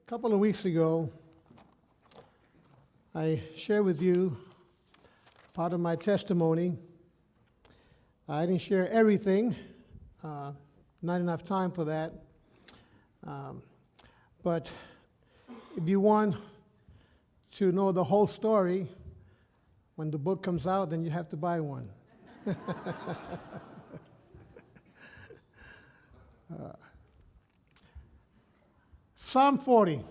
A couple of weeks ago, I shared with you part of my testimony. I didn't share everything, not enough time for that. But if you want to know the whole story, when the book comes out, then you have to buy one. Psalm 40.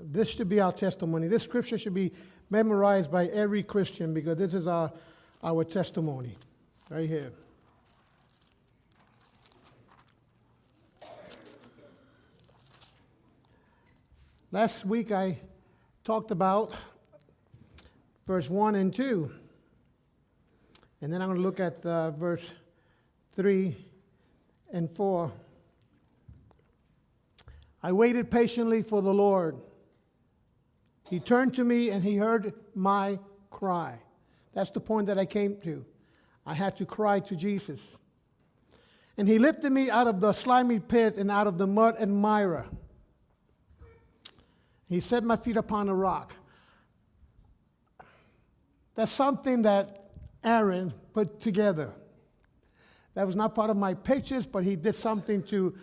This should be our testimony. This scripture should be memorized by every Christian because this is our testimony right here. Last week I talked about verse 1 and 2. And then I'm going to look at verse 3 and 4. I waited patiently for the Lord. He turned to me and he heard my cry. That's the point that I came to. I had to cry to Jesus. And he lifted me out of the slimy pit and out of the mud and mire. He set my feet upon a rock. That's something that Aaron put together. That was not part of my pictures, but he did something to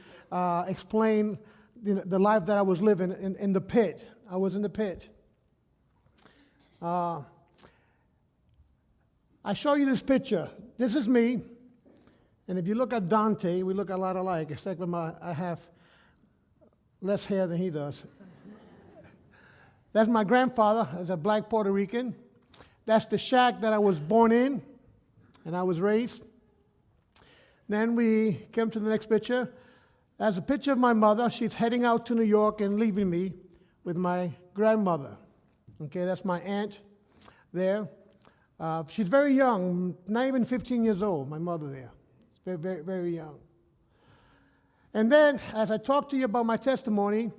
explain the life that I was living in the pit. I was in the pit. I show you this picture. This is me. And if you look at Dante, we look a lot alike, except I have less hair than he does. That's my grandfather as a black Puerto Rican. That's the shack that I was born in and I was raised. Then we came to the next picture. That's a picture of my mother. She's heading out to New York and leaving me with my grandmother. Okay, that's my aunt there. She's very young, not even 15 years old, my mother there. Very, very, very young. And then, as I talk to you about my testimony,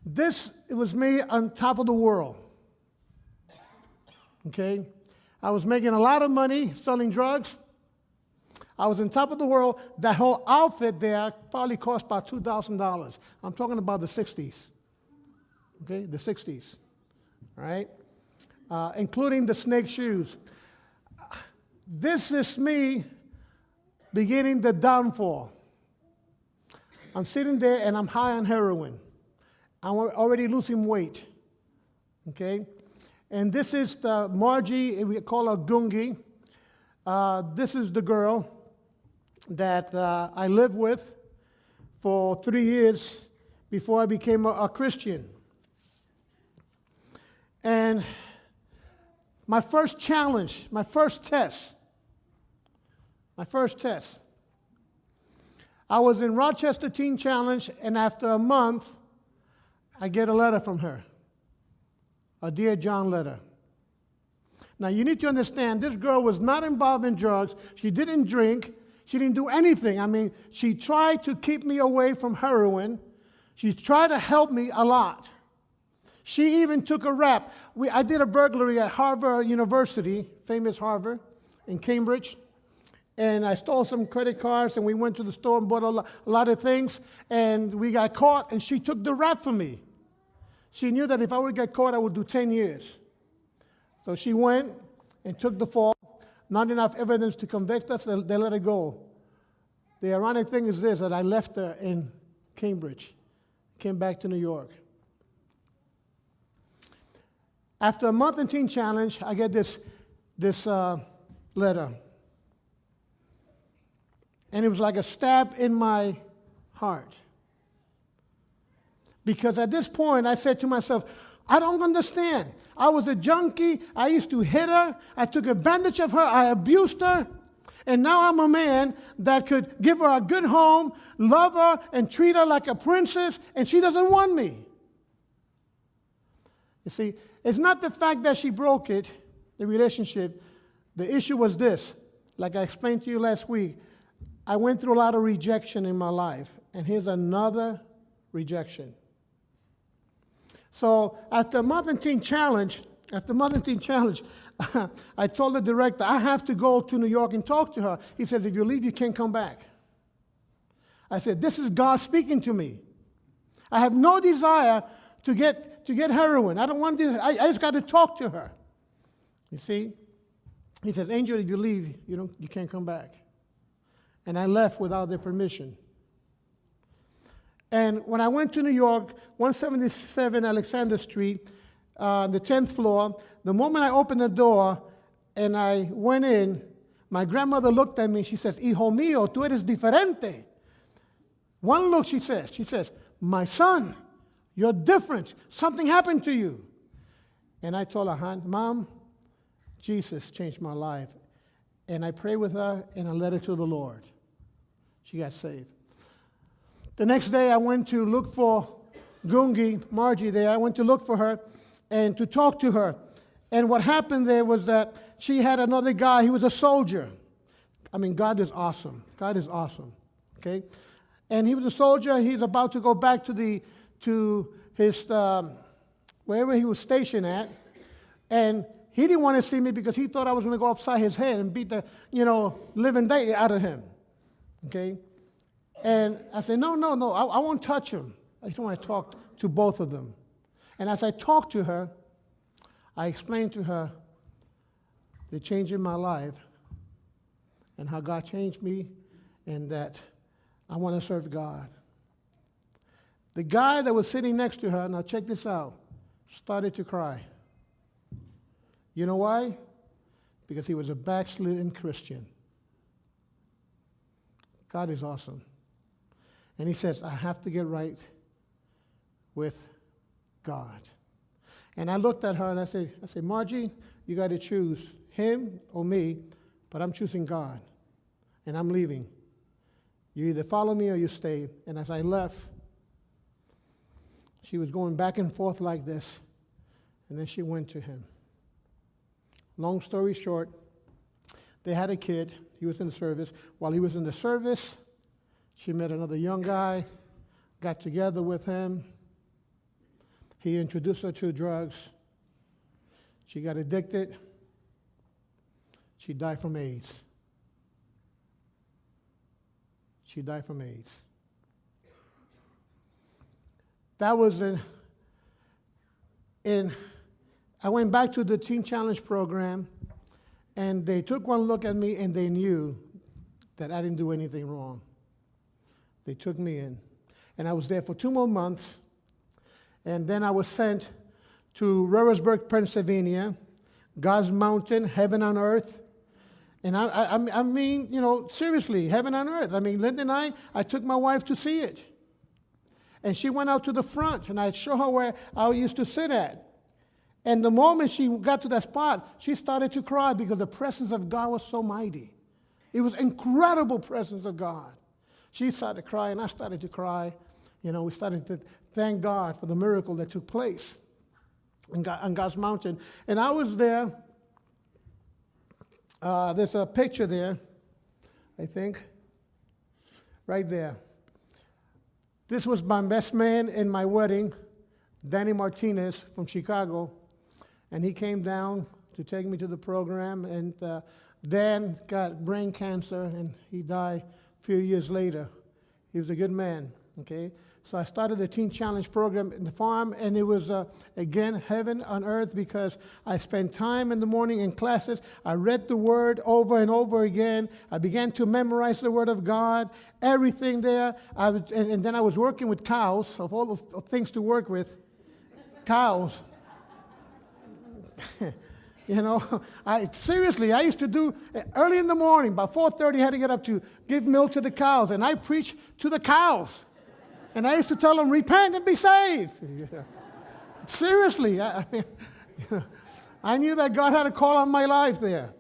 it was me on top of the world. Okay? I was making a lot of money selling drugs. I was on top of the world. That whole outfit there probably cost about $2,000. I'm talking about the 60s. Okay? The 60s. All right? Including the snake shoes. This is me beginning the downfall. I'm sitting there and I'm high on heroin. I'm already losing weight. Okay? And this is the Margie, we call her Gungi. This is the girl that I lived with for 3 years before I became a Christian. And my first challenge, my first test, I was in Rochester Teen Challenge, and after a month, I get a letter from her, a Dear John letter. Now, you need to understand, this girl was not involved in drugs. She didn't drink. She didn't do anything. I mean, she tried to keep me away from heroin. She tried to help me a lot. She even took a rap. I did a burglary at Harvard University, famous Harvard, in Cambridge. And I stole some credit cards, and we went to the store and bought a lot of things. And we got caught, and she took the rap for me. She knew that if I would get caught, I would do 10 years. So she went and took the fall. Not enough evidence to convict us, they let her go. The ironic thing is this, that I left her in Cambridge, came back to New York. After a month in Teen Challenge, I get this letter. And it was like a stab in my heart. Because at this point, I said to myself, I don't understand. I was a junkie. I used to hit her. I took advantage of her. I abused her. And now I'm a man that could give her a good home, love her, and treat her like a princess, and she doesn't want me. You see, it's not the fact that she broke it, the relationship. The issue was this. Like I explained to you last week, I went through a lot of rejection in my life, and here's another rejection. So after a month in Teen Challenge, I told the director, I have to go to New York and talk to her. He says, if you leave, you can't come back. I said, this is God speaking to me. I have no desire to get heroin. I don't want to. I just got to talk to her. You see? He says, Angel, if you leave, you can't come back. And I left without their permission. And when I went to New York, 177 Alexander Street, the 10th floor, the moment I opened the door and I went in, my grandmother looked at me. She says, Hijo mío, tú eres diferente. One look, she says, my son, you're different. Something happened to you. And I told her, Mom, Jesus changed my life. And I prayed with her, and I led her to the Lord. She got saved. The next day, I went to look for Gungi, Margie there. I went to look for her and to talk to her. And what happened there was that she had another guy. He was a soldier. I mean, God is awesome. God is awesome. Okay? And he was a soldier. He's about to go back to his wherever he was stationed at. And he didn't want to see me because he thought I was going to go upside his head and beat the, living day out of him. Okay? And I said, no, I won't touch him. I just want to talk to both of them. And as I talked to her, I explained to her the change in my life and how God changed me and that I want to serve God. The guy that was sitting next to her, now check this out, started to cry. You know why? Because he was a backslidden Christian. God is awesome. And he says, I have to get right with God. And I looked at her and I said, Margie, you got to choose him or me, but I'm choosing God. And I'm leaving. You either follow me or you stay. And as I left, she was going back and forth like this. And then she went to him. Long story short, they had a kid. He was in the service. While he was in the service, she met another young guy, got together with him. He introduced her to drugs. She got addicted. She died from AIDS. She died from AIDS. That was I went back to the Teen Challenge program, and they took one look at me, and they knew that I didn't do anything wrong. They took me in. And I was there for 2 more months, and then I was sent to Rivers, Pennsylvania, God's mountain, heaven on earth. And I mean, seriously, heaven on earth. I mean, Linda and I took my wife to see it. And she went out to the front, and I showed her where I used to sit at. And the moment she got to that spot, she started to cry because the presence of God was so mighty. It was incredible presence of God. She started crying, I started to cry. We started to thank God for the miracle that took place on God's mountain. And I was there. There's a picture there, I think, right there. This was my best man in my wedding, Danny Martinez from Chicago. And he came down to take me to the program. And Dan got brain cancer, and he died a few years later. He was a good man, okay? So I started the Teen Challenge program in the farm, and it was, again, heaven on earth because I spent time in the morning in classes. I read the Word over and over again. I began to memorize the Word of God, everything there. And then I was working with cows, of all the things to work with, cows. Seriously, I used to do early in the morning, about 4:30, I had to get up to give milk to the cows, and I preached to the cows. And I used to tell them, repent and be saved. Yeah. Seriously, I knew that God had a call on my life there.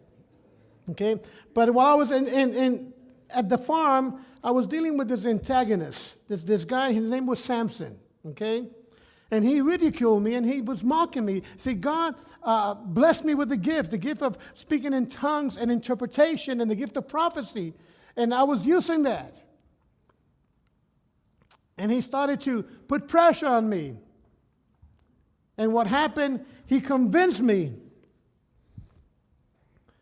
Okay? But while I was at the farm, I was dealing with this antagonist, this guy, his name was Samson. Okay? And he ridiculed me, and he was mocking me. See, God blessed me with the gift of speaking in tongues and interpretation and the gift of prophecy. And I was using that. And he started to put pressure on me. And what happened, he convinced me.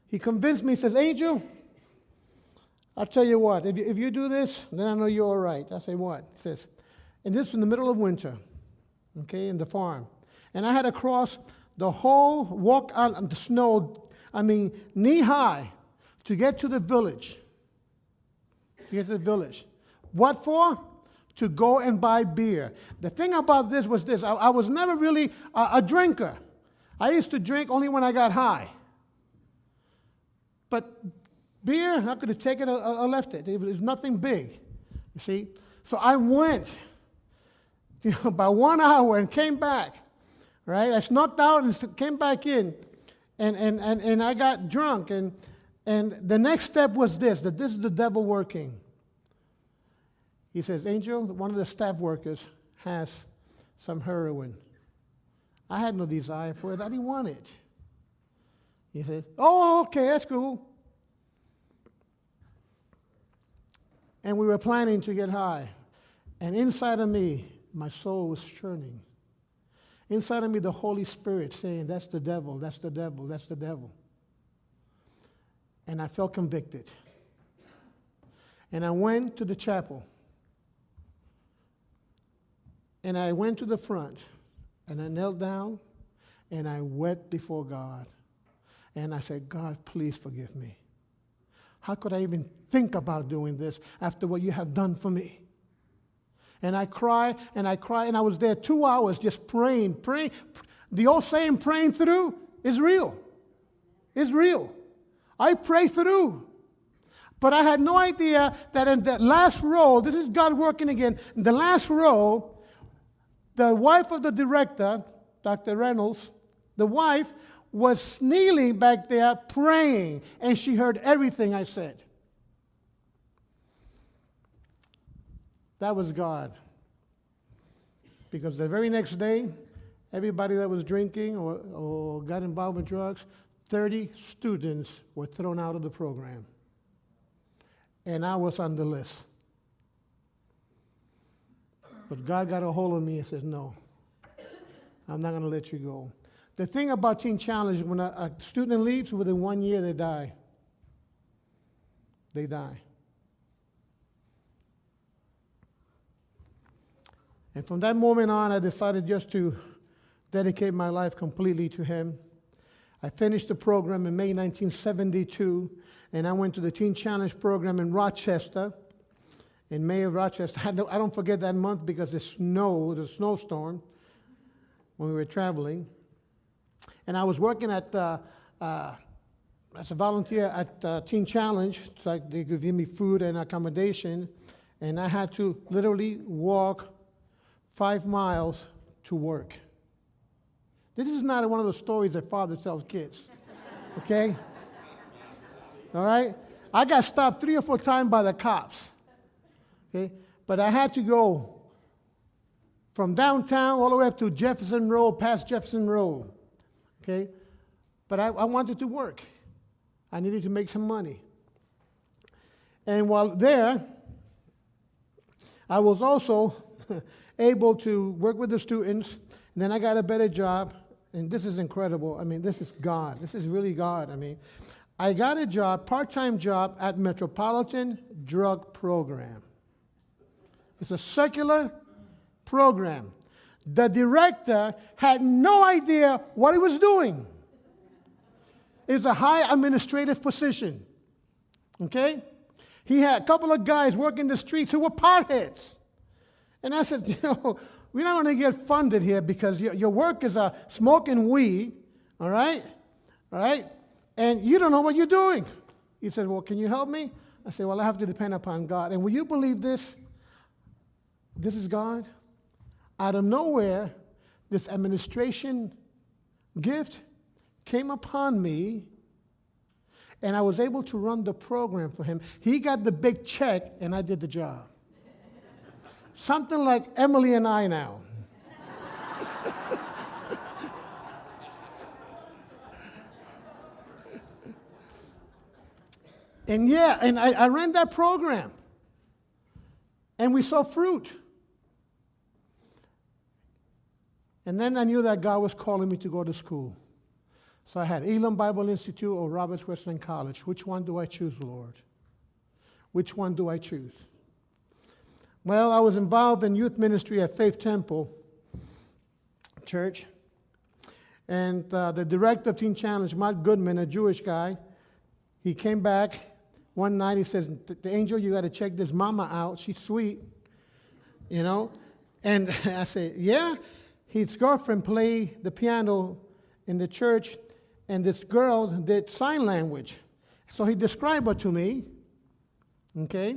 He says, Angel, I'll tell you what, if you do this, then I know you're all right. I say, what? He says, And this was in the middle of winter, okay, in the farm. And I had to cross the whole walk out on the snow, knee high, to get to the village. What for? To go and buy beer. The thing about this was this. I was never really a drinker. I used to drink only when I got high. But beer, I could have taken or left it. It was nothing big, you see. So I went, about 1 hour and came back, right? I snuck out and came back in, and I got drunk. And the next step was this, that this is the devil working. He says, Angel, one of the staff workers has some heroin. I had no desire for it. I didn't want it. He says, oh, okay, that's cool. And we were planning to get high. And inside of me, my soul was churning. Inside of me, the Holy Spirit saying, that's the devil, that's the devil, that's the devil. And I felt convicted. And I went to the chapel. And I went to the front, and I knelt down, and I wept before God. And I said, God, please forgive me. How could I even think about doing this after what you have done for me? And I cry, and I was there 2 hours just praying. The old saying, praying through, is real. It's real. I pray through. But I had no idea that in that last row, this is God working again, in the last row, the wife of the director, Dr. Reynolds, the wife was kneeling back there praying, and she heard everything I said. That was God. Because the very next day, everybody that was drinking or got involved with drugs, 30 students were thrown out of the program. And I was on the list. But God got a hold of me and says, no, I'm not going to let you go. The thing about Teen Challenge, when a student leaves, within 1 year, they die. They die. And from that moment on, I decided just to dedicate my life completely to Him. I finished the program in May 1972, and I went to the Teen Challenge program in Rochester. In May of Rochester, I don't forget that month because the snowstorm when we were traveling. And I was working as a volunteer at Teen Challenge, so they could give me food and accommodation, and I had to literally walk 5 miles to work. This is not one of those stories that father tells kids, okay? All right? I got stopped 3 or 4 times by the cops. Okay, but I had to go from downtown all the way up to Jefferson Road, past Jefferson Road. Okay, but I wanted to work. I needed to make some money. And while there, I was also able to work with the students. And then I got a better job, and this is incredible. This is God. This is really God. I got a job, part-time job at Metropolitan Drug Program. It's a secular program. The director had no idea what he was doing. It's a high administrative position. Okay? He had a couple of guys working the streets who were potheads. And I said, we're not going to get funded here because your work is smoking weed, all right? All right? And you don't know what you're doing. He said, well, can you help me? I said, well, I have to depend upon God. And will you believe this? This is God. Out of nowhere, this administration gift came upon me, and I was able to run the program for him. He got the big check, and I did the job. Something like Emily and I now. And I ran that program, and we saw fruit. And then I knew that God was calling me to go to school. So I had Elam Bible Institute or Roberts Wesleyan College. Which one do I choose, Lord? Which one do I choose? Well, I was involved in youth ministry at Faith Temple Church. And the director of Teen Challenge, Mark Goodman, a Jewish guy, he came back one night. He says, "The Angel, you got to check this mama out. She's sweet, you know." And I said, "Yeah." His girlfriend played the piano in the church, and this girl did sign language. So he described her to me, okay?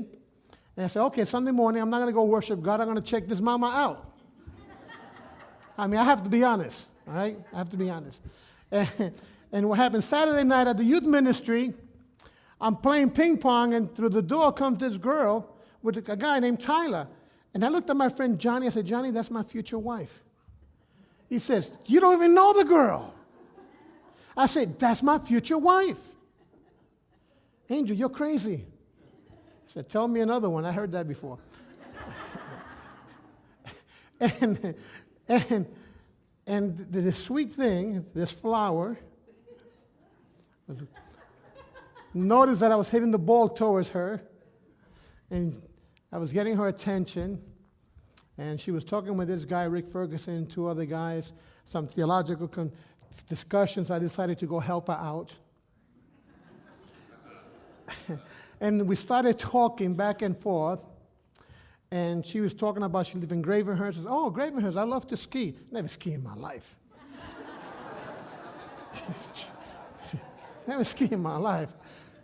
And I said, "Okay, Sunday morning, I'm not going to go worship God. I'm going to check this mama out." I mean, I have to be honest, all right? I have to be honest. And what happened Saturday night at the youth ministry, I'm playing ping pong, and through the door comes this girl with a guy named Tyler. And I looked at my friend Johnny. I said, "Johnny, that's my future wife." He says, "You don't even know the girl." I said, "That's my future wife." "Angel, you're crazy." I said, "Tell me another one. I heard that before." and the sweet thing, this flower, noticed that I was hitting the ball towards her, and I was getting her attention, and she was talking with this guy, Rick Ferguson, and two other guys, some theological discussions. I decided to go help her out. And we started talking back and forth, and she was talking about she lived in Gravenhurst. Says, "Oh, Gravenhurst, I love to ski." Never skied in my life. Never skied in my life.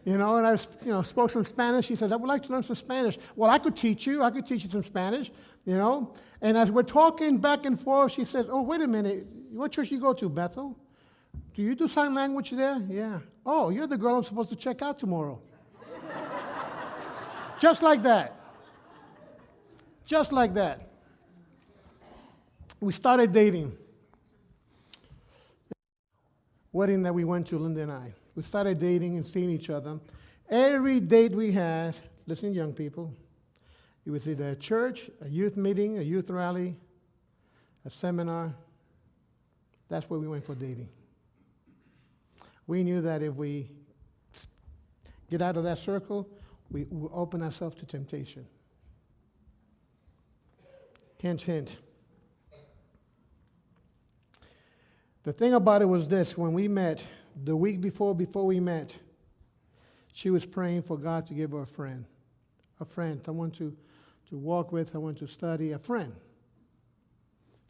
You know, and I spoke some Spanish. She says, "I would like to learn some Spanish." Well, I could teach you. I could teach you some Spanish, you know. And as we're talking back and forth, she says, "Oh, wait a minute. What church do you go to, Bethel? Do you do sign language there?" "Yeah." "Oh, you're the girl I'm supposed to check out tomorrow." Just like that. Just like that. We started dating. Wedding that we went to, Linda and I. We started dating and seeing each other. Every date we had, listen, young people, it was either a church, a youth meeting, a youth rally, a seminar. That's where we went for dating. We knew that if we get out of that circle, we will open ourselves to temptation. Hint, hint. The thing about it was this: when we met, the week before we met, she was praying for God to give her a friend, someone to walk with, someone to study, a friend.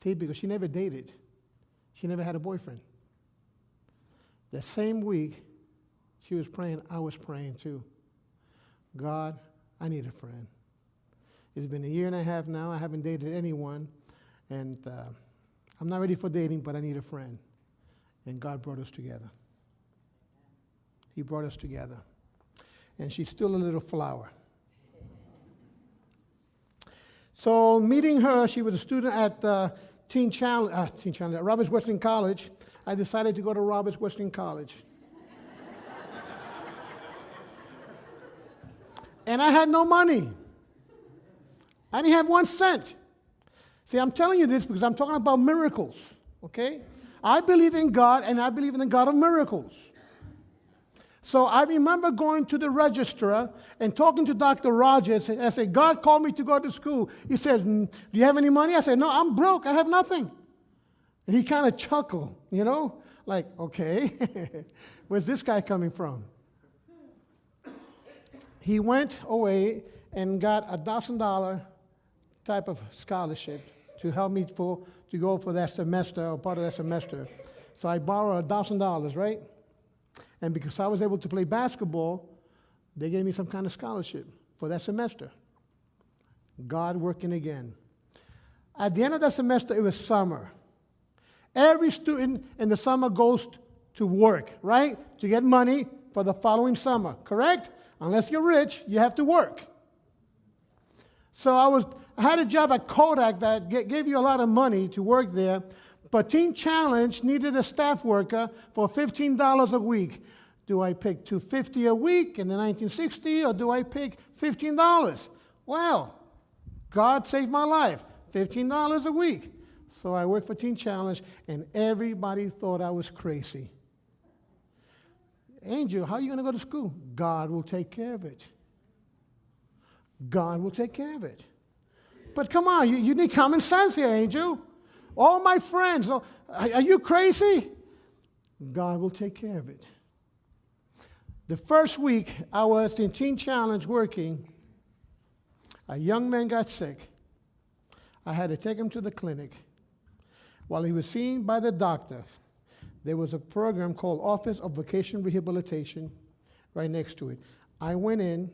See, because she never dated. She never had a boyfriend. The same week she was praying, I was praying too. God, I need a friend. It's been a year and a half now. I haven't dated anyone, and I'm not ready for dating, but I need a friend. And God brought us together. He brought us together. And she's still a little flower. So meeting her, she was a student at Roberts Wesleyan College. I decided to go to Roberts Wesleyan College. And I had no money. I didn't have 1 cent. See, I'm telling you this because I'm talking about miracles, okay? I believe in God, and I believe in the God of miracles. So I remember going to the registrar and talking to Dr. Rogers, and I said, "God called me to go to school." He says, "Do you have any money?" I said, "No, I'm broke. I have nothing." And he kind of chuckled, you know, like, okay, where's this guy coming from? He went away and got a $1,000 type of scholarship to help me to go for that semester, or part of that semester. So I borrowed $1,000, right? And because I was able to play basketball, they gave me some kind of scholarship for that semester. God working again. At the end of that semester, it was summer. Every student in the summer goes to work, right? To get money for the following summer, correct? Unless you're rich, you have to work. So I had a job at Kodak that gave you a lot of money to work there, but Teen Challenge needed a staff worker for $15 a week. Do I pick $250 a week in the 1960, or do I pick $15? Well, God saved my life, $15 a week. So I worked for Teen Challenge, and everybody thought I was crazy. "Angel, how are you going to go to school?" God will take care of it. God will take care of it. but come on, you need common sense here, Angel. All my friends, are you crazy? God will take care of it. The first week I was in Teen Challenge working, a young man got sick. I had to take him to the clinic. While he was seen by the doctor, there was a program called Office of Vocational Rehabilitation right next to it. I went in,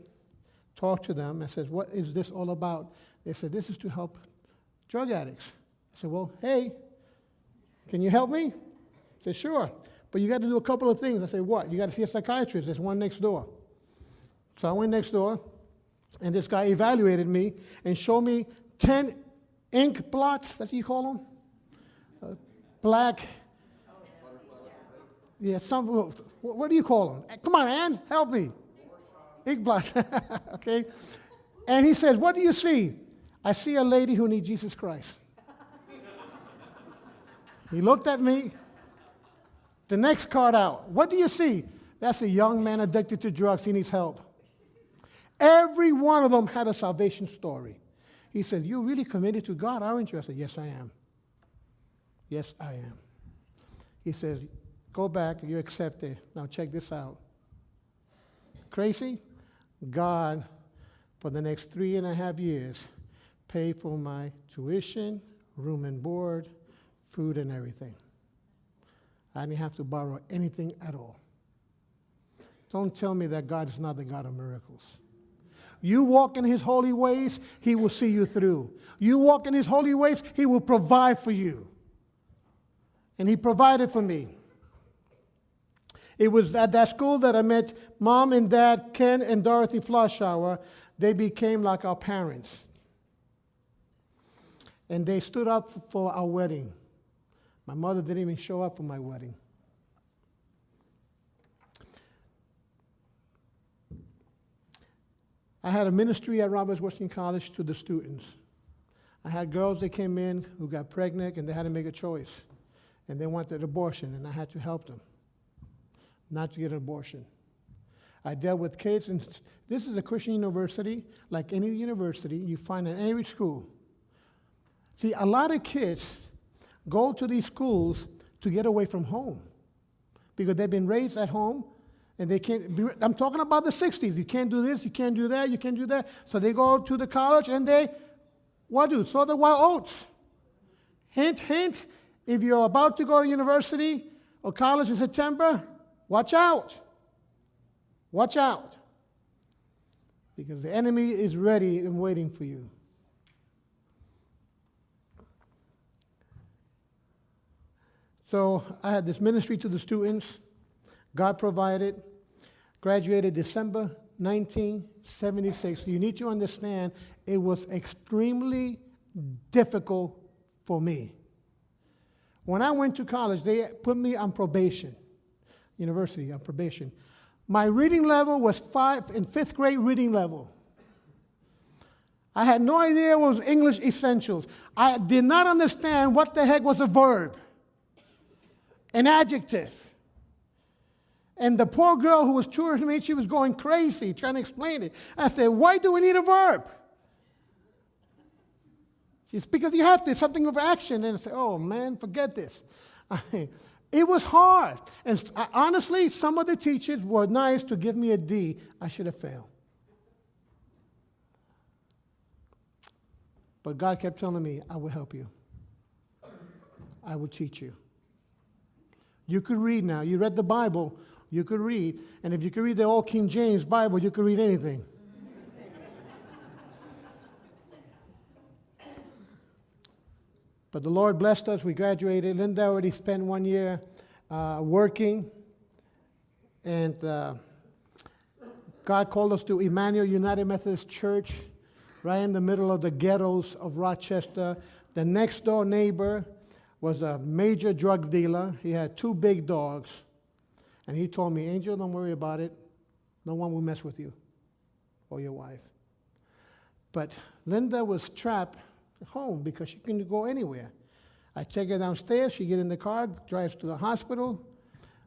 talked to them, and said, what is this all about? They said, this is to help drug addicts. I said, well, hey, can you help me? He said, sure, but you got to do a couple of things. I said, what? You got to see a psychiatrist. There's one next door. So I went next door, and this guy evaluated me and showed me 10 ink blots, that's what you call them? Black, yeah, what do you call them? Come on, Ann, help me. Ink blots, okay? And he says, what do you see? I see a lady who needs Jesus Christ. He looked at me. The next card out. What do you see? That's a young man addicted to drugs. He needs help. Every one of them had a salvation story. He said, you're really committed to God, aren't you? I said, yes, I am. Yes, I am. He says, go back, you're accepted. Now check this out. Crazy? God, for the next 3.5 years, paid for my tuition, room and board, food and everything. I didn't have to borrow anything at all. Don't tell me that God is not the God of miracles. You walk in his holy ways, he will see you through. You walk in his holy ways, he will provide for you. And he provided for me. It was at that school that I met Mom and Dad, Ken and Dorothy Floshauer. They became like our parents. And they stood up for our wedding. My mother didn't even show up for my wedding. I had a ministry at Roberts Western College to the students. I had girls that came in who got pregnant and they had to make a choice. And they wanted an abortion, and I had to help them not to get an abortion. I dealt with kids, and this is a Christian university. Like any university, you find in every school. See, a lot of kids go to these schools to get away from home because they've been raised at home. And they can't, I'm talking about the 60s. You can't do this, you can't do that, you can't do that. So they go to the college and they, what do? Sow the wild oats. Hint, hint, if you're about to go to university or college in September, watch out. Watch out. Because the enemy is ready and waiting for you. So I had this ministry to the students. God provided. Graduated December 1976. You need to understand it was extremely difficult for me. When I went to college, they put me on probation, university on probation. My reading level was 5th grade reading level. I had no idea what was English essentials. I did not understand what the heck was a verb, an adjective. And the poor girl who was tutoring me, she was going crazy trying to explain it. I said, why do we need a verb? She said, because you have to, it's something of action. And I said, oh man, forget this. It was hard. And honestly, some of the teachers were nice to give me a D. I should have failed. But God kept telling me, I will help you. I will teach you. You could read now. You read the Bible. You could read, and if you could read the old King James Bible, you could read anything. But the Lord blessed us. We graduated. Linda already spent 1 year working, and God called us to Emmanuel United Methodist Church, right in the middle of the ghettos of Rochester. The next door neighbor was a major drug dealer. He had 2 big dogs. And he told me, Angel, don't worry about it. No one will mess with you or your wife. But Linda was trapped at home because she couldn't go anywhere. I take her downstairs. She get in the car, drives to the hospital.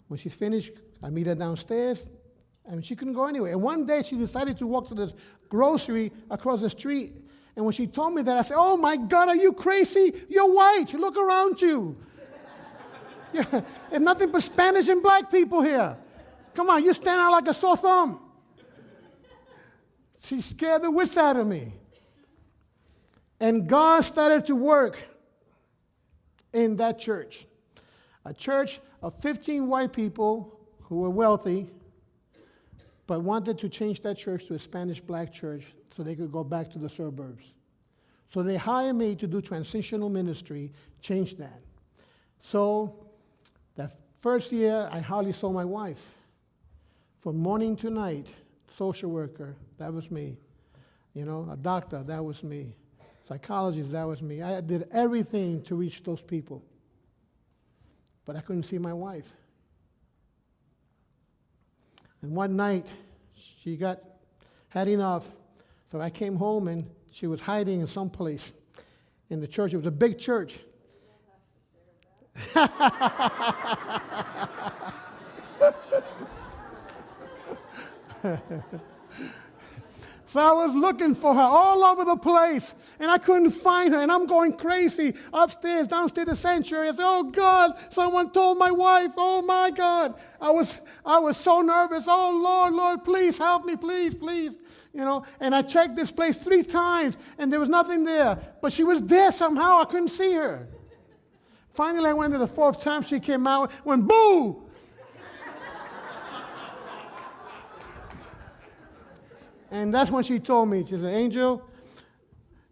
When she's finished, I meet her downstairs. And she couldn't go anywhere. And one day she decided to walk to the grocery across the street. And when she told me that, I said, oh my God, are you crazy? You're white. Look around you. Yeah, there's nothing but Spanish and black people here. Come on, you stand out like a sore thumb. She scared the wits out of me. And God started to work in that church. A church of 15 white people who were wealthy, but wanted to change that church to a Spanish black church so they could go back to the suburbs. So they hired me to do transitional ministry, change that. So that first year, I hardly saw my wife. From morning to night, social worker, that was me. You know, a doctor, that was me. Psychologist, that was me. I did everything to reach those people. But I couldn't see my wife. And one night, she had enough. So I came home and she was hiding in some place in the church. It was a big church. So I was looking for her all over the place, and I couldn't find her, and I'm going crazy upstairs, downstairs, the sanctuary. I said, oh, God, someone told my wife. Oh, my God. I was so nervous. Oh, Lord, please help me, please. You know, and I checked this place 3 times, and there was nothing there. But she was there somehow. I couldn't see her. Finally, I went to the 4th time. She came out, went, boo! And that's when she told me, she said, Angel,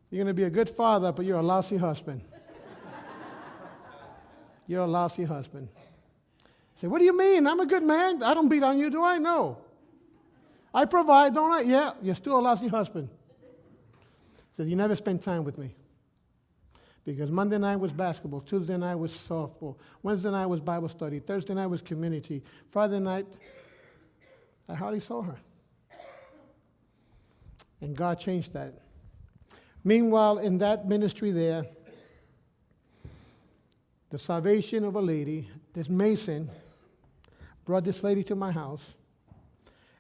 you're going to be a good father, but you're a lousy husband. You're a lousy husband. I said, what do you mean? I'm a good man. I don't beat on you, do I? No. I provide, don't I? Yeah, you're still a lousy husband. He said, you never spend time with me. Because Monday night was basketball, Tuesday night was softball, Wednesday night was Bible study, Thursday night was community, Friday night, I hardly saw her. And God changed that. Meanwhile, in that ministry there, the salvation of a lady, this Mason, brought this lady to my house,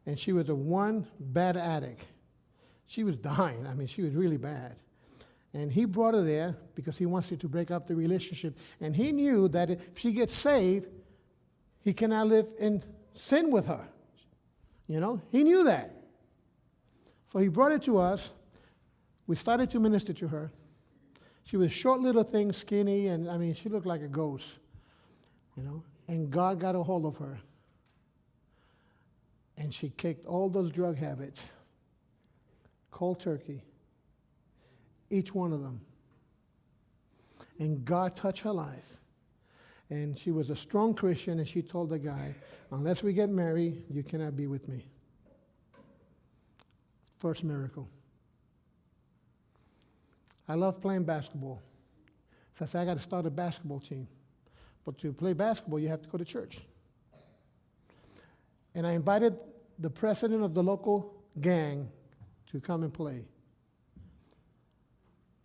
and she was one bad addict. She was dying. I mean, she was really bad. And he brought her there because he wants her to break up the relationship. And he knew that if she gets saved, he cannot live in sin with her. You know, he knew that. So he brought it to us. We started to minister to her. She was a short little thing, skinny, and I mean, she looked like a ghost, you know. And God got a hold of her. And she kicked all those drug habits, cold turkey, each one of them. And God touched her life. And she was a strong Christian, and she told the guy, unless we get married, you cannot be with me. First miracle. I love playing basketball. So I said, I got to start a basketball team. But to play basketball, you have to go to church. And I invited the president of the local gang to come and play.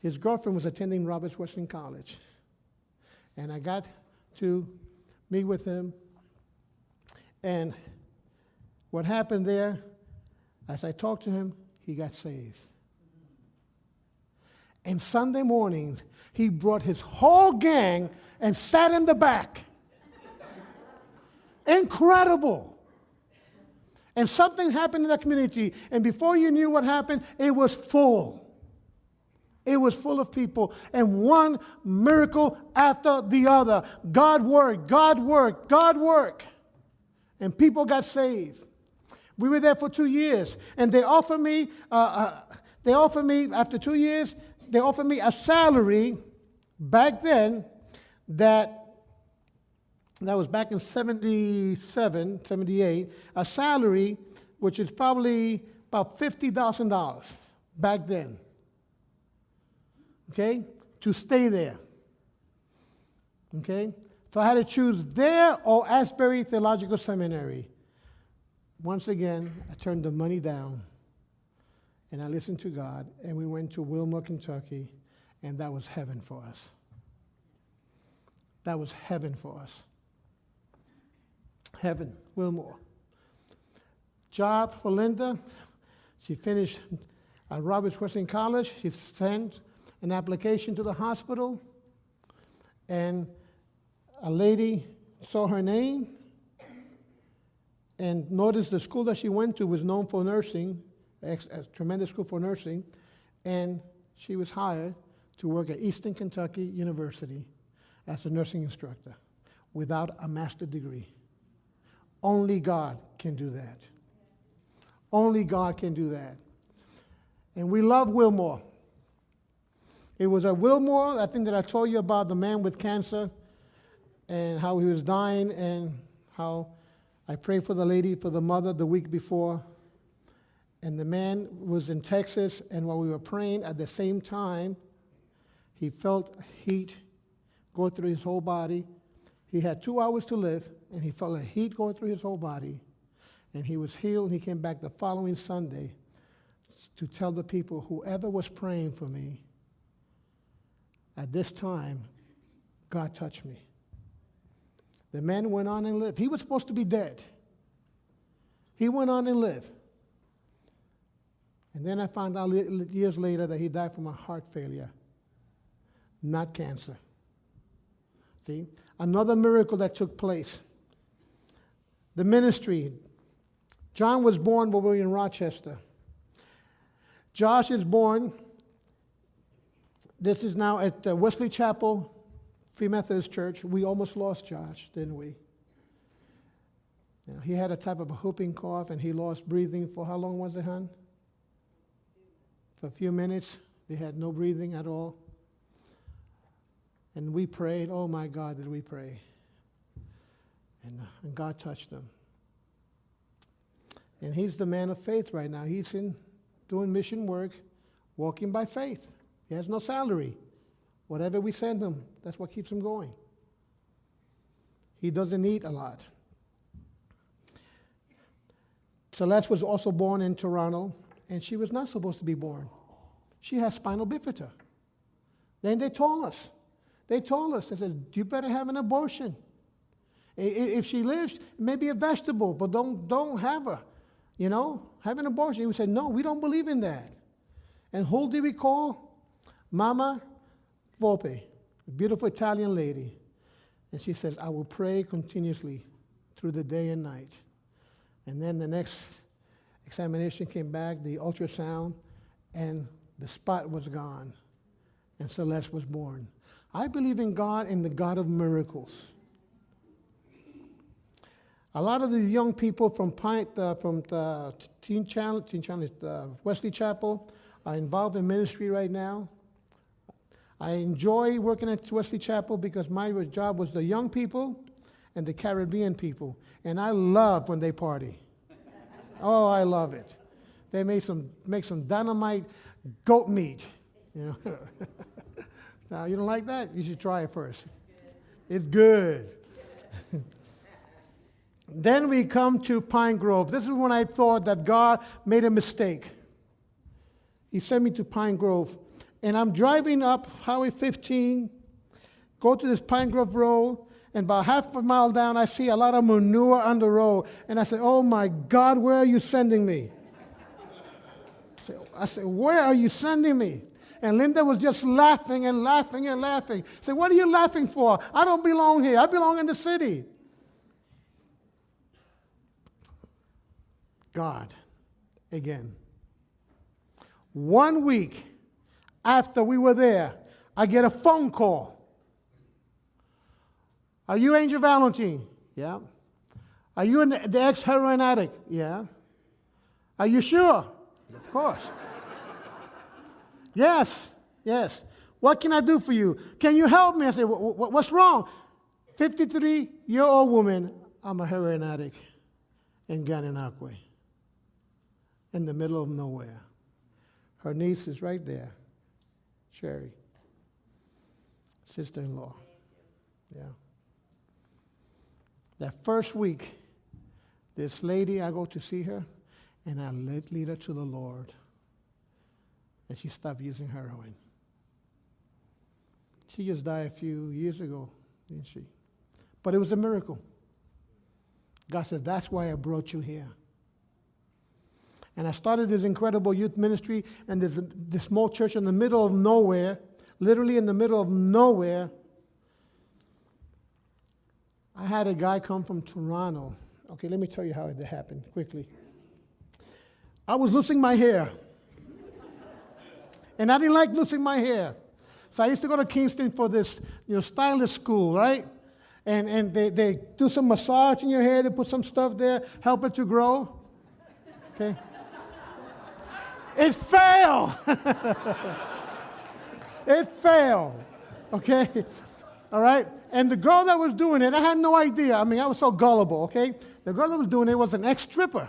His girlfriend was attending Roberts Western College. And I got to meet with him. And what happened there, as I talked to him, he got saved. And Sunday mornings, he brought his whole gang and sat in the back. Incredible. And something happened in that community, and before you knew what happened, it was full. It was full of people, and one miracle after the other. God worked, God worked, God worked. And people got saved. We were there for 2 years, and they offered me, after 2 years, they offered me a salary back then that was back in 77, 78, a salary which is probably about $50,000 back then, okay, to stay there, okay? So I had to choose there or Asbury Theological Seminary. Once again, I turned the money down, and I listened to God, and we went to Wilmore, Kentucky, and that was heaven for us. That was heaven for us. Heaven, Wilmore. Job for Linda. She finished At Roberts Wesleyan College, she sent an application to the hospital, and a lady saw her name and noticed the school that she went to was known for nursing, a tremendous school for nursing, and she was hired to work at Eastern Kentucky University as a nursing instructor without a master's degree. Only God can do that. Only God can do that. And we love Wilmore. It was at Wilmore, I think that I told you about the man with cancer and how he was dying, and how I prayed for the lady, for the mother, the week before. And the man was in Texas, and while we were praying, at the same time, he felt heat go through his whole body. He had 2 hours to live, and he felt a heat going through his whole body. And he was healed, and he came back the following Sunday to tell the people, whoever was praying for me, at this time, God touched me. The man went on and lived. He was supposed to be dead. He went on and lived. And then I found out years later that he died from a heart failure, not cancer. See? Another miracle that took place. The ministry. John was born when we were in Rochester. Josh is born. This is now at Wesley Chapel Free Methodist Church. We almost lost Josh, didn't we? You know, he had a type of a whooping cough, and he lost breathing for how long was it, hon? For a few minutes. They had no breathing at all. And we prayed. Oh, my God, did we pray. And God touched him. And he's the man of faith right now. He's in doing mission work, walking by faith. He has no salary. Whatever we send him, that's what keeps him going. He doesn't eat a lot. Celeste was also born in Toronto, and she was not supposed to be born. She has spinal bifida. Then they told us, they said, you better have an abortion. If she lives, maybe a vegetable, but don't have her. You know, have an abortion. We said, no, we don't believe in that. And who did we call? Mama Volpe, a beautiful Italian lady. And she says, I will pray continuously through the day and night. And then the next examination came back, the ultrasound, and the spot was gone. And Celeste was born. I believe in God and the God of miracles. A lot of the young people from the Teen Challenge, Wesley Chapel, are involved in ministry right now. I enjoy working at Wesley Chapel because my job was the young people and the Caribbean people. And I love when they party. Oh, I love it. They make some dynamite goat meat. You know. Now, you don't like that? You should try it first. It's good. Then we come to Pine Grove. This is when I thought that God made a mistake. He sent me to Pine Grove. And I'm driving up Highway 15, go to this Pine Grove Road, and about half a mile down, I see a lot of manure on the road. And I said, oh my God, where are you sending me? I said, where are you sending me? And Linda was just laughing and laughing and laughing. I said, what are you laughing for? I don't belong here. I belong in the city. God, again. 1 week after we were there, I get a phone call. Are you Angel Valentine? Yeah. Are you the ex-heroin addict? Yeah. Are you sure? Of course. Yes. What can I do for you? Can you help me? I said, what's wrong? 53-year-old woman, I'm a heroin addict in Gananoque, in the middle of nowhere. Her niece is right there, Sherry, sister-in-law. Yeah. That first week, this lady, I go to see her, and I lead her to the Lord. And she stopped using heroin. She just died a few years ago, didn't she? But it was a miracle. God said, that's why I brought you here. And I started this incredible youth ministry and this small church in the middle of nowhere, literally in the middle of nowhere. I had a guy come from Toronto. Okay, let me tell you how it happened quickly. I was losing my hair. And I didn't like losing my hair. So I used to go to Kingston for this stylist school, right? And they do some massage in your hair, they put some stuff there, help it to grow. Okay? It failed. It failed. Okay? All right? And the girl that was doing it, I had no idea. I mean, I was so gullible, okay? The girl that was doing it was an ex-stripper.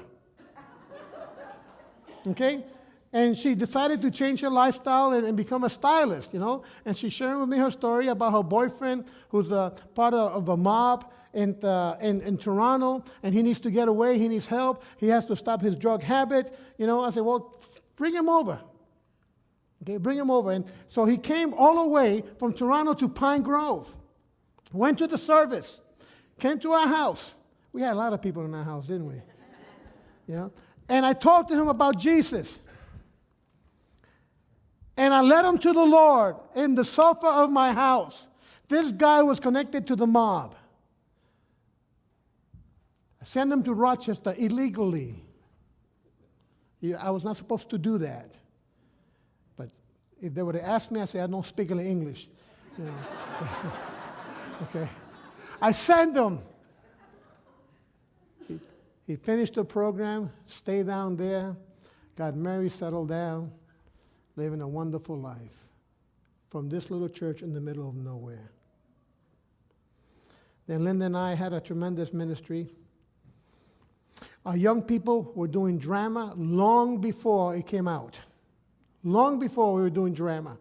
Okay? And she decided to change her lifestyle and become a stylist, And she's sharing with me her story about her boyfriend, who's a part of a mob in Toronto, and he needs to get away. He needs help. He has to stop his drug habit. I said, well, bring him over. Okay, bring him over. And so he came all the way from Toronto to Pine Grove, went to the service, came to our house. We had a lot of people in our house, didn't we? Yeah. And I talked to him about Jesus. And I led him to the Lord in the sofa of my house. This guy was connected to the mob. I sent him to Rochester illegally. I was not supposed to do that. But if they would have asked me, I said, I don't speak any English. Okay. I sent him. He finished the program, stayed down there, got married, settled down, living a wonderful life from this little church in the middle of nowhere. Then Linda and I had a tremendous ministry. Our young people were doing drama long before it came out. Long before we were doing drama.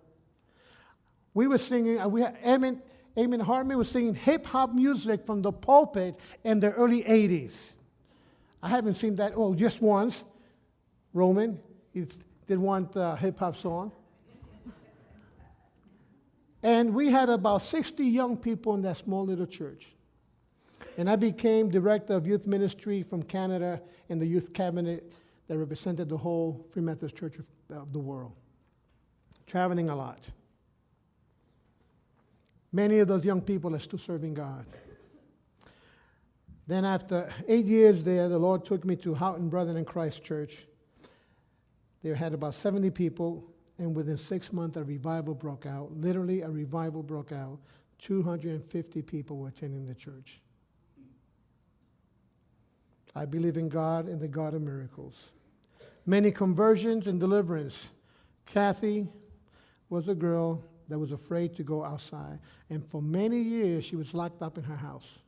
We were singing, Eamon Hartman was singing hip-hop music from the pulpit in the early 80s. I haven't seen that, just once. Roman, he did one hip-hop song. And we had about 60 young people in that small little church. And I became director of youth ministry from Canada in the youth cabinet that represented the whole Free Methodist Church of the world, traveling a lot. Many of those young people are still serving God. Then after 8 years there, the Lord took me to Houghton Brethren in Christ Church. They had about 70 people, and within 6 months, a revival broke out. Literally, a revival broke out. 250 people were attending the church. I believe in God and the God of miracles. Many conversions and deliverance. Kathy was a girl that was afraid to go outside. And for many years, she was locked up in her house.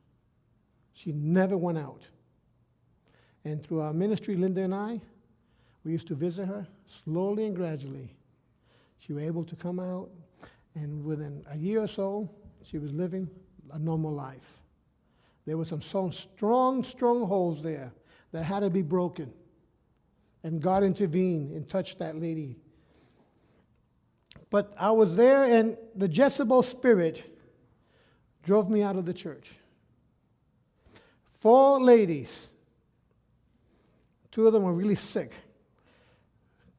She never went out. And through our ministry, Linda and I, we used to visit her slowly and gradually. She was able to come out, and within a year or so, she was living a normal life. There were some strong strongholds there that had to be broken. And God intervened and touched that lady. But I was there, and the Jezebel spirit drove me out of the church. 4 ladies. 2 of them were really sick.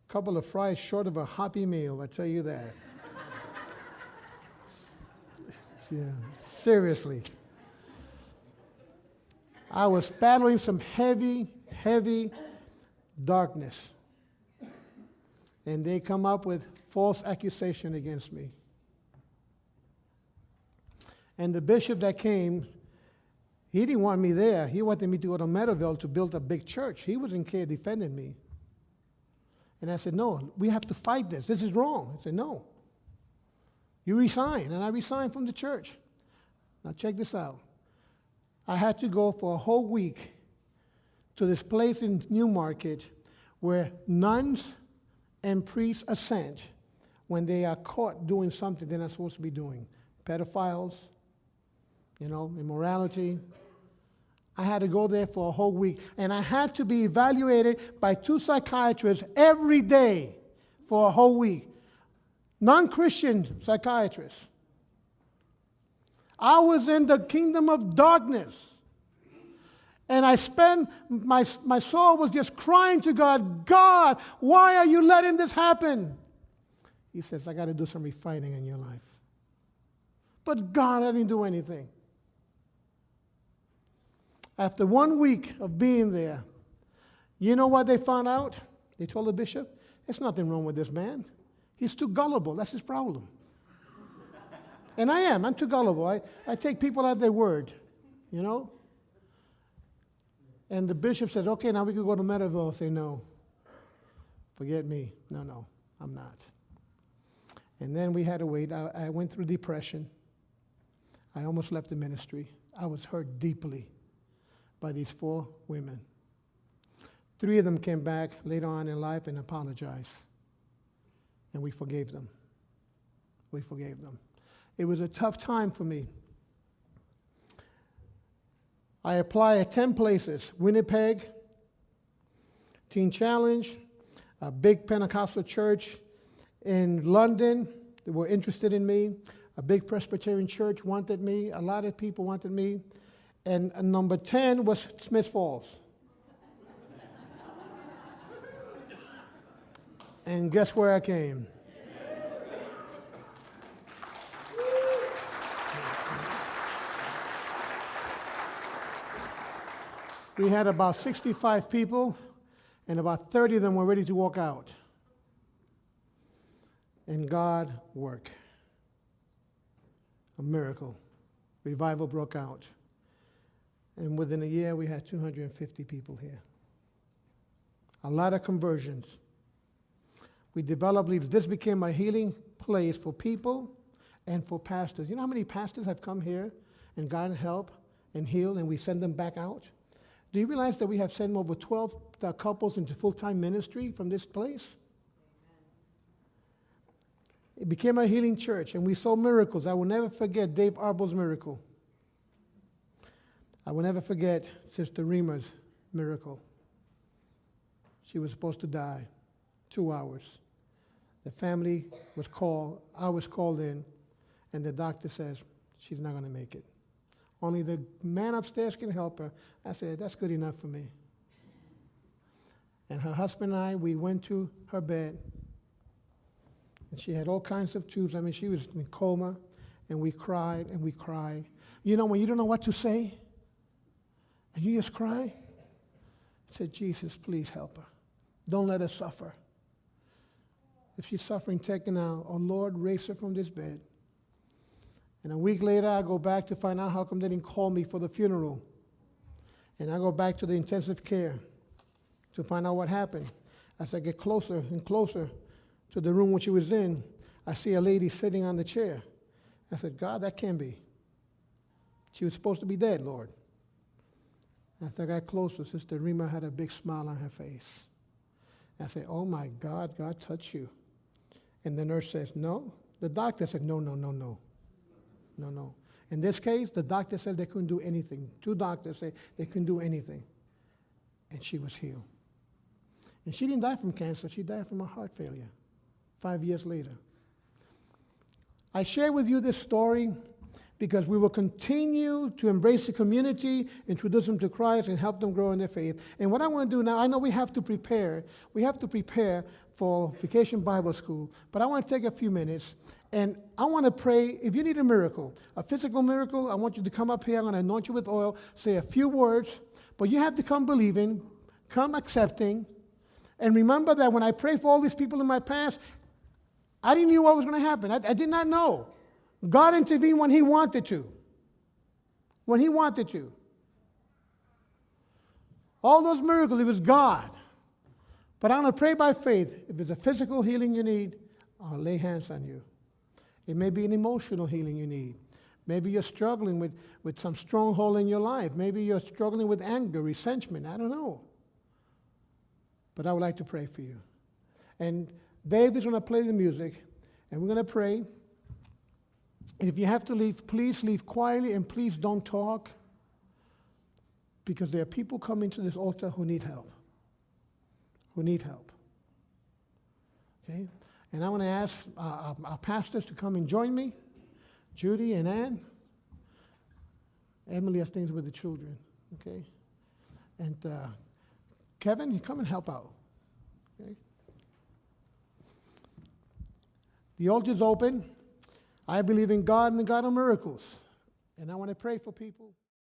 A couple of fries short of a Happy Meal, I tell you that. Yeah, seriously. I was battling some heavy darkness. And they come up with false accusation against me. And the bishop that came, he didn't want me there. He wanted me to go to Meadowville to build a big church. He wasn't here defending me. And I said, no, we have to fight this. This is wrong. I said, no. You resign. And I resigned from the church. Now check this out. I had to go for a whole week to this place in Newmarket where nuns and priests are sent when they are caught doing something they're not supposed to be doing. Pedophiles, immorality. I had to go there for a whole week, and I had to be evaluated by 2 psychiatrists every day for a whole week. Non-Christian psychiatrists. I was in the kingdom of darkness. And I spent, my soul was just crying to God, God, why are you letting this happen? He says, I got to do some refining in your life. But God, I didn't do anything. After 1 week of being there, you know what they found out? They told the bishop, there's nothing wrong with this man. He's too gullible. That's his problem. And I am. I'm too gullible. I take people at their word, you know? And the bishop says, okay, now we can go to Meadowville. I say, no, forget me. No, I'm not. And then we had to wait. I went through depression. I almost left the ministry. I was hurt deeply by these 4 women. 3 of them came back later on in life and apologized. And we forgave them. We forgave them. It was a tough time for me. I applied at 10 places: Winnipeg, Teen Challenge, a big Pentecostal church in London. They were interested in me. A big Presbyterian church wanted me. A lot of people wanted me. And number 10 was Smith Falls. And guess where I came? We had about 65 people, and about 30 of them were ready to walk out. And God worked. A miracle. Revival broke out. And within a year, we had 250 people here. A lot of conversions. We developed leaders. This became a healing place for people and for pastors. You know how many pastors have come here and gotten help and healed, and we send them back out? Do you realize that we have sent over 12 couples into full-time ministry from this place? It became a healing church, and we saw miracles. I will never forget Dave Arbel's miracle. I will never forget Sister Rima's miracle. She was supposed to die 2 hours. The family was called, I was called in, and the doctor says, she's not going to make it. Only the man upstairs can help her. I said, that's good enough for me. And her husband and I, we went to her bed, and she had all kinds of tubes. I mean, she was in coma, and we cried and we cried. You know, when you don't know what to say, and you just cry, I said, Jesus, please help her. Don't let her suffer. If she's suffering, take her now. Oh, Lord, raise her from this bed. And a week later, I go back to find out how come they didn't call me for the funeral. And I go back to the intensive care to find out what happened. As I get closer and closer to the room which she was in, I see a lady sitting on the chair. I said, God, that can't be. She was supposed to be dead, Lord. As I got closer, Sister Rima had a big smile on her face. I said, oh my God, God touched you. And the nurse says, no. The doctor said, no. In this case, the doctor said they couldn't do anything. 2 doctors said they couldn't do anything. And she was healed. And she didn't die from cancer. She died from a heart failure 5 years later. I share with you this story because we will continue to embrace the community, introduce them to Christ, and help them grow in their faith. And what I want to do now, I know we have to prepare. We have to prepare for Vacation Bible School. But I want to take a few minutes, and I want to pray. If you need a miracle, a physical miracle, I want you to come up here. I'm going to anoint you with oil, say a few words. But you have to come believing, come accepting. And remember that when I pray for all these people in my past, I didn't know what was going to happen. I did not know. God intervened when He wanted to. When He wanted to. All those miracles, it was God. But I'm going to pray by faith. If it's a physical healing you need, I'll lay hands on you. It may be an emotional healing you need. Maybe you're struggling with some stronghold in your life. Maybe you're struggling with anger, resentment. I don't know. But I would like to pray for you. And Dave is going to play the music, and we're going to pray. And if you have to leave, please leave quietly, and please don't talk, because there are people coming to this altar who need help. Who need help. Okay? And I want to ask our pastors to come and join me, Judy and Ann. Emily has things with the children. Okay? And Kevin, you come and help out. Okay? The altar's open. I believe in God and the God of miracles. And I want to pray for people.